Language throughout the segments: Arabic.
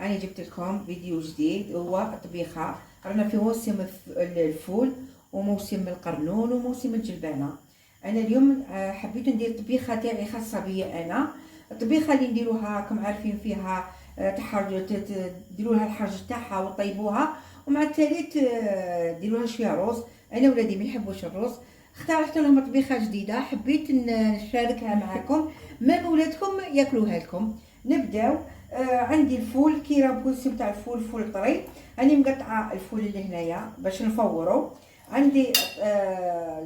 أنا جبت لكم فيديو جديد، هو طبيخة. رانا في موسم الفول وموسم القرنون وموسم الجلبانة. أنا اليوم حبيت ندير طبيخة تاعي خاصة بيا أنا. الطبيخة اللي نديروها راكم عارفين فيها تحرج، ديروها الحرج تاعها وطيبوها، ومع التالي ديروها شوية رز. أنا ولادي ما يحبوش الرز، اخترعت لهم طبيخة جديدة حبيت نشاركها معكم، ما ولادكم ياكلوها لكم. نبداو. عندي الفول كي راه بوسم تاع الفول، فول طري. راني مقطعه الفول اللي هنايا باش نفورو. عندي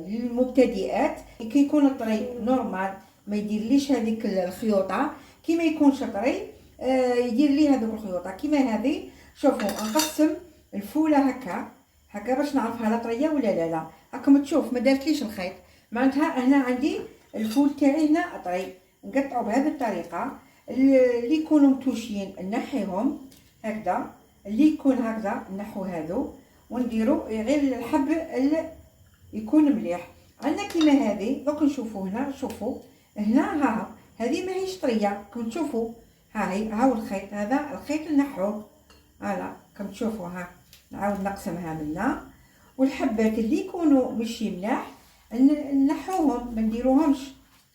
للمبتدئات كي يكون طري نورمال ما يديرليش هذيك الخيوطه، كي ما يكونش طري يدير لي هذوك الخيوطه كيما هذه. شوفوا نقسم الفوله هكا باش نعرفها لا طريه ولا لا. راكم تشوف ما دارتليش الخيط، معناتها هنا عندي الفول تاعي هنا طري. نقطعو بهذه الطريقه. اللي يكونوا متوشيين نحيهم هكذا، اللي يكون هكذا نحو هذو ونديرو غير الحب اللي يكون مليح. عندنا كيما هذه دوك نشوفوا هنا، شوفوا هنا ها هذه ماهيش طريه كم تشوفوا. ها هي هاو الخيط، هذا الخيط نحوه هلا كم تشوفوا. ها نعاود نقسمها منا، والحبات اللي يكونوا مشي ملاح نحوهم ما نديروهمش.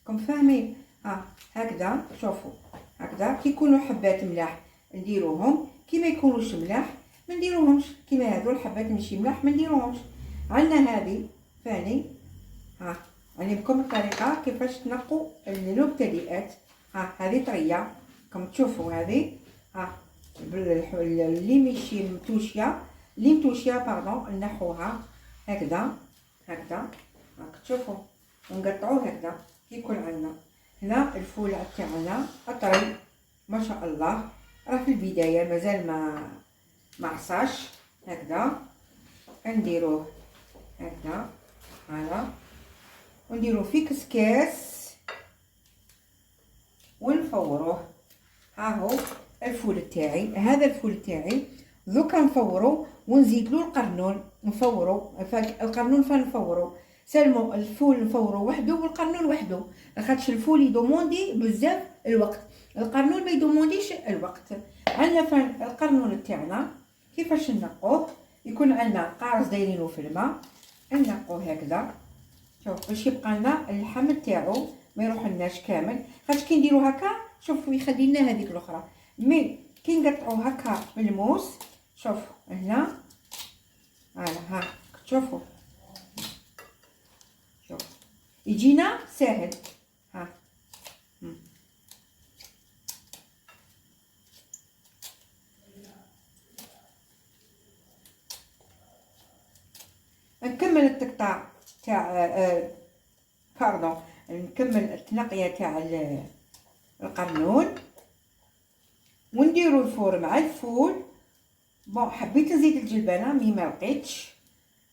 كم فاهمين؟ ها هكذا شوفوا هكذا كي يكونوا حبات ملاح نديروهم، كي ما يكونوش ملاح ما نديروهمش. كيما هذو الحبات ماشي ملاح ما نديروهمش. عندنا هذه ثاني. ها علمكم الطريقه كيفاش تنقوا المبتدئات. ها هذه طريه كم تشوفوا هذه. ها اللي ماشي متوشيه، اللي متوشيه باردون نحوها هكذا هكذا راك تشوفوا، ونقطعوه هكذا كي يكون عندنا هنا الفول تاعنا الطري ما شاء الله. راه في البدايه مازال ما عصاش هكذا. نديروه هكذا هذا، ونديروه في كسكاس ونفوروه. ها هو الفول تاعي، هذا الفول تاعي دوكا نفورو ونزيد له القرنون. نفورو القرنون فنفورو سلمو الفول نفورو وحده والقرنون وحده، لاخاطش الفول يدوموندي بزاف الوقت، القرنون ما يدومونديش الوقت. عندنا فان القرنون تاعنا كيفاش نقوه. يكون عندنا قارص دايرينه في الماء، نقوه هكذا. شوف باش يبقى لنا اللحم تاعو ما يروح لناش كامل، خاطش كي نديرو هكا شوفوا يخلي لنا هذيك الاخرى. مي كي نقطعو هكا بالموس شوف هنا ها تشوفوا شوف يجينا ساهل. ها نكمل التقطاع تاع باردون، نكمل التنقيه تاع القرنون ونديرو الفور مع الفول. بون حبيت نزيد الجلبانه مي ما لقيتش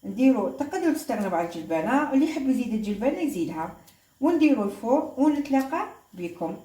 نديرو، تقدروا تستغنوا على الجلبانه، اللي يحب يزيد الجلبانه يزيدها. ونديرو الفور ونتلاقى بكم.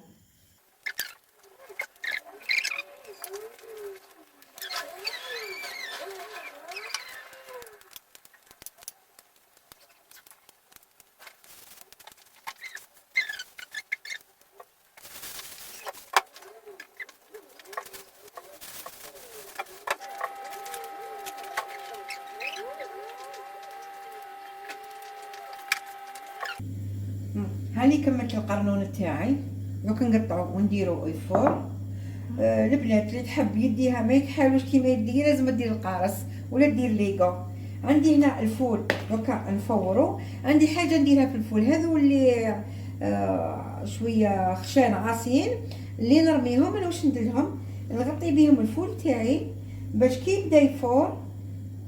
هاني كملت القرنون تاعي، دوك نقطعو ونديرو الفور. البنات اللي تحب يديها ما يحاولوش كيما يدي، لازم دير القارص ولا دير ليغو. عندي هنا الفول دوكا نفورو. عندي حاجه نديرها في الفول هذو اللي شويه خشان عاصين اللي نرميهم انا واش نديرهم، نغطي بهم الفول تاعي باش كي يبدا يفور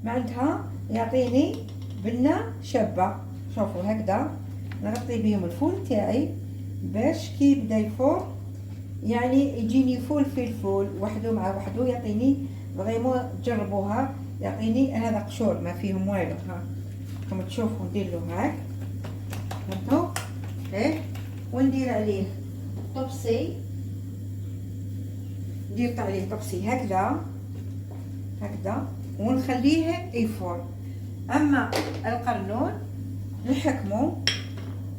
معناتها يعطيني بنه شابه. شوفوا هكذا نغطي بهم الفول تاعي باش كي يبدا يفور يعني يجيني فول في الفول وحده مع وحده، يعطيني فريمون جربوها يعطيني هذا قشور ما فيهم والو. ها كما تشوفوا ندير له هاك فهمتوا وندير عليه طبسي، ندير عليه طبسي هكذا ونخليه يفور. اما القرنون نحكمو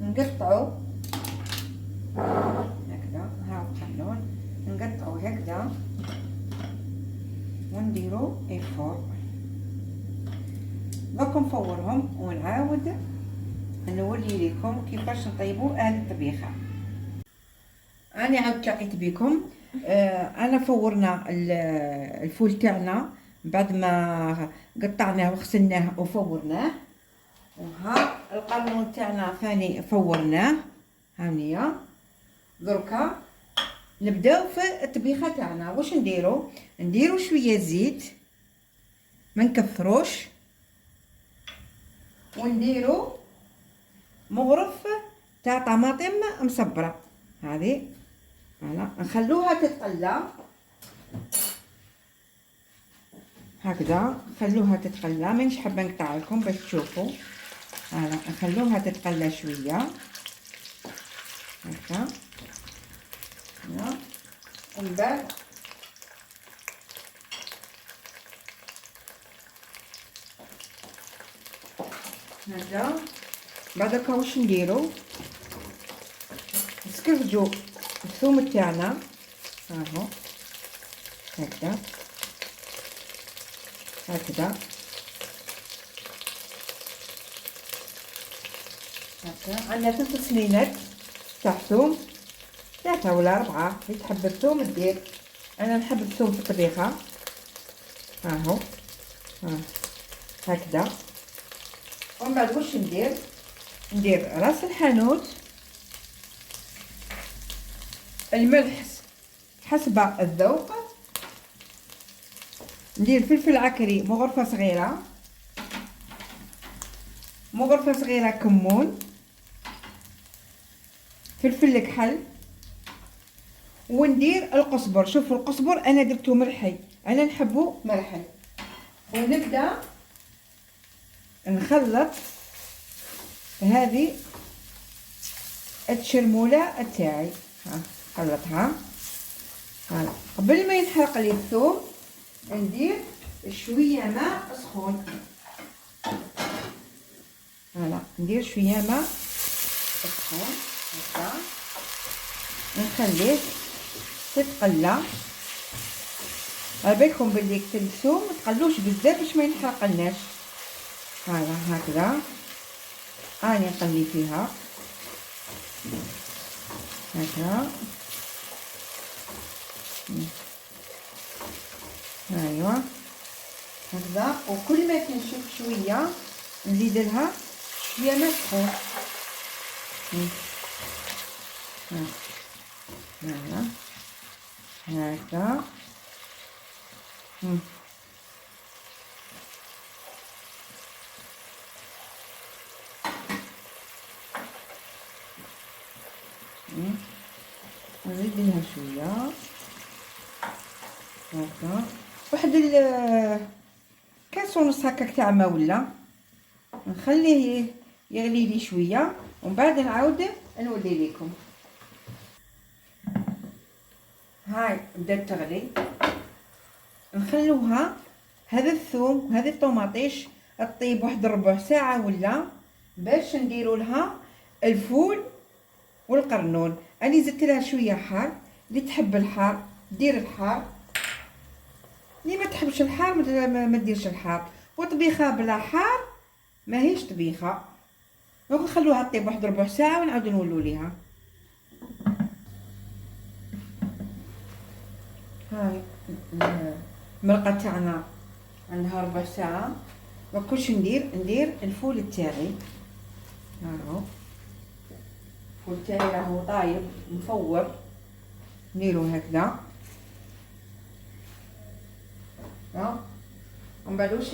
نقطعو هكذا. ها القرنون نقطعو هكذا ونديرو الفور. دوك نفورهم ونعاود نولي لكم كيفاش نطيبوا هذه الطبيخه. انا عاود تلاقيت بكم. انا فورنا الفول تاعنا بعد ما قطعناه وغسلناه وفورناه، وها القرنون تاعنا ثاني فورناه. هانيا دركا نبداو في الطبيخه تاعنا. واش نديرو شويه زيت، ما نكثروش، ونديرو مغرف تاع طماطم مصبره. هذه فوالا نخلوها تتقلى هكذا، خلوها تتقلى. مانيش حابه نقطع لكم باش تشوفوا. فوالا نخلوها تتقلى شويه هكا. ومن بعد هذا بعدك واش نديرو، نسكرجو الثوم تاعنا اهو هكذا هكذا هكا. عندنا 3 سنينات تاع ثوم، 3 ولا 4 اللي تحب الثوم دير. انا نحب الثوم في الطبيخه اهو هكذا. ومن بعد واش ندير راس الحانوت، الملح حسب الذوق، ندير فلفل عكري مغرفه صغيره، كمون، فلفل كحل، وندير القزبر. شوفوا القزبر انا درتو مرحي، انا نحبو مرحي. ونبدا نخلط هذه الشرموله تاعي. خلطها قبل ما ينحرق لي الثوم، ندير شويه ماء سخون. ندير شويه ماء سخون هكا، نخليه تتقلى. بالكم بلي الثوم ما تقلوش بزاف باش ما ينحرقلناش. هكذا راني نقلي فيها هكا. ايوا هكذا. وكل ما تنشف شويه نزيد لها شويه ماء سخون. هكا نزيد لها شويه هكا، واحد كاس ونص هكاك تاع ما، ولا نخليه يغلي لي شويه ومن بعد نعاود نولي لكم. هاي بدات تغلي، نخلوها هذا الثوم وهذه الطوماطيش تطيب واحد ربع ساعه ولا، باش نديروا لها الفول والقرنون. انا زدت لها شويه حار، اللي تحب الحار دير الحار، اللي ما تحبش الحار ما ديرش الحار. وطبيخه بلا حار ماهيش طبيخه. نخلوها تطيب واحد ربع ساعه ونعاودو نولوا ليها. هاي المرقه تاعنا عندها ربع ساعه. وكلش ندير الفول تاعي اهو. الفول تاعي راهو طايب مفور، نديرو هكذا. ومن بعد واش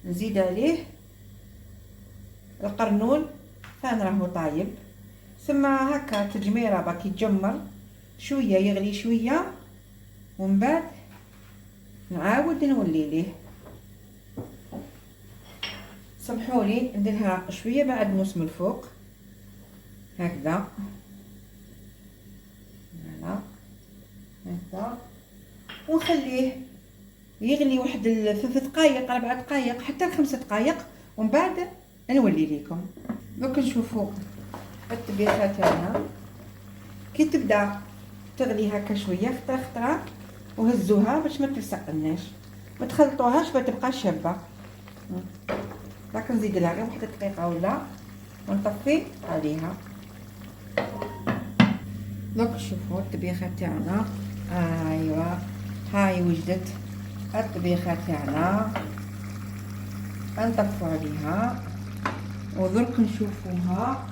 نزيد عليه القرنون ثاني راهو طايب. ثم هكا تجميره باكي يتجمر شويه، يغلي شويه ومن بعد نعاود نولي ليه. سمحولي نديرها شويه معدنوس من الفوق هكذا. هكذا ونخليه يغلي واحد 3 دقائق 4 دقائق حتى 5 دقائق ومن بعد نولي لكم. دوك نشوفوا الطبيخه تاعنا كي تبدا تغلي هكا شويه خطره وهزوها باش ما تلصقناش، ما تخلطوهاش باش تبقى شابه. راك نزيد لها غير واحد دقيقه ولا ونطفي عليها. دوك شوفوا الطبيخه تاعنا، ايوا هاي وجدت الطبيخه تاعنا، نطفو عليها ودرك نشوفوها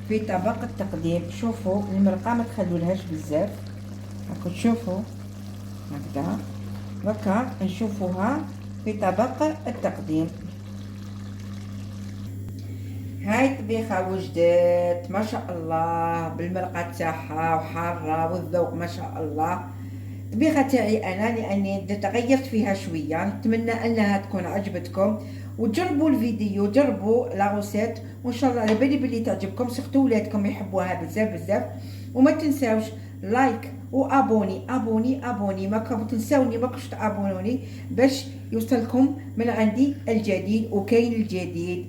في طبق التقديم. شوفوا المرقه ما تخلولهاش بزاف، راكم تشوفوا هكذا. دركا نشوفوها في طبق التقديم. هاي الطبيخه وجدت ما شاء الله بالمرقه تاعها وحاره والذوق ما شاء الله. الطبيخه تاعي انا لاني تغيرت فيها شويه، نتمنى انها تكون عجبتكم وتجربوا الفيديو، جربوا لاغوسيت وان شاء الله على بالي بلي تعجبكم، سيرتو ولادكم يحبوها بزاف بزاف. وما تنساوش لايك وابوني ما تنساوني، ما كنتش تابونوني باش يوصلكم من عندي الجديد وكاين الجديد.